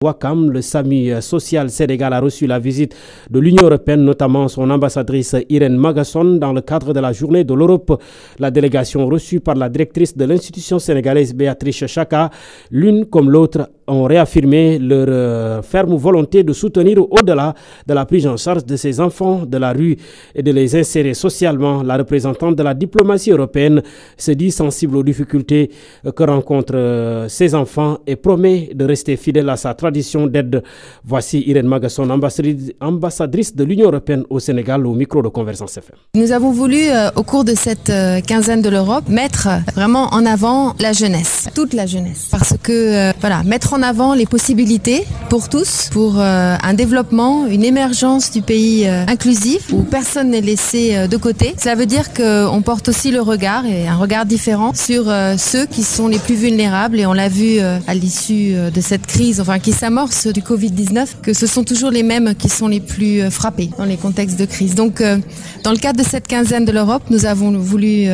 Ouakam, le SAMU social Sénégal a reçu la visite de l'Union européenne, notamment son ambassadrice Irène Magasson, dans le cadre de la journée de l'Europe. La délégation reçue par la directrice de l'institution sénégalaise Béatrice Chaka, l'une comme l'autre, ont réaffirmé leur ferme volonté de soutenir au-delà de la prise en charge de ces enfants de la rue et de les insérer socialement. La représentante de la diplomatie européenne se dit sensible aux difficultés que rencontrent ces enfants et promet de rester fidèle à sa tradition d'aide. Voici Irène Magasson, ambassadrice de l'Union européenne au Sénégal, au micro de Convergence FM. Nous avons voulu, au cours de cette quinzaine de l'Europe, mettre vraiment en avant la jeunesse, toute la jeunesse. Parce que, mettre en avant les possibilités pour tous, pour un développement, une émergence du pays inclusif, où personne n'est laissé de côté. Cela veut dire qu'on porte aussi le regard, et un regard différent, sur ceux qui sont les plus vulnérables. Et on l'a vu à l'issue de cette crise, qui s'amorce du Covid-19, que ce sont toujours les mêmes qui sont les plus frappés dans les contextes de crise. Donc, dans le cadre de cette quinzaine de l'Europe, nous avons voulu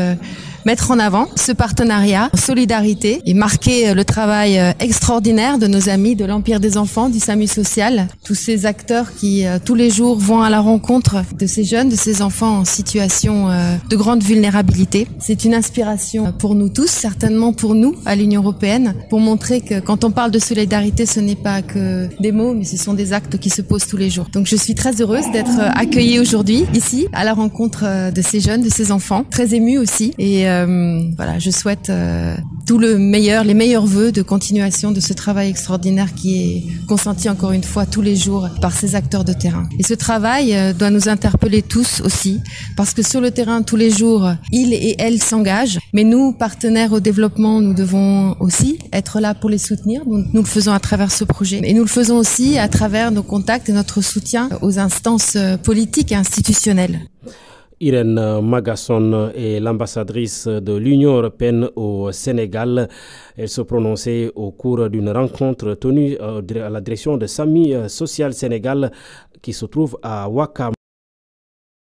mettre en avant ce partenariat, solidarité, et marquer le travail extraordinaire de nos amis de l'Empire des enfants, du SAMU social, tous ces acteurs qui tous les jours vont à la rencontre de ces jeunes, de ces enfants en situation de grande vulnérabilité. C'est une inspiration pour nous tous, certainement pour nous à l'Union européenne, pour montrer que quand on parle de solidarité, ce n'est pas que des mots, mais ce sont des actes qui se posent tous les jours. Donc je suis très heureuse d'être accueillie aujourd'hui, ici, à la rencontre de ces jeunes, de ces enfants, très émue aussi, et je souhaite tout le meilleur, les meilleurs vœux de continuation de ce travail extraordinaire qui est consenti encore une fois tous les jours par ces acteurs de terrain. Et ce travail doit nous interpeller tous aussi, parce que sur le terrain, tous les jours, ils et elles s'engagent. Mais nous, partenaires au développement, nous devons aussi être là pour les soutenir. Nous le faisons à travers ce projet. Et nous le faisons aussi à travers nos contacts et notre soutien aux instances politiques et institutionnelles. Irène Magasson est l'ambassadrice de l'Union européenne au Sénégal. Elle se prononçait au cours d'une rencontre tenue à la direction de SAMU Social Sénégal qui se trouve à Ouakam.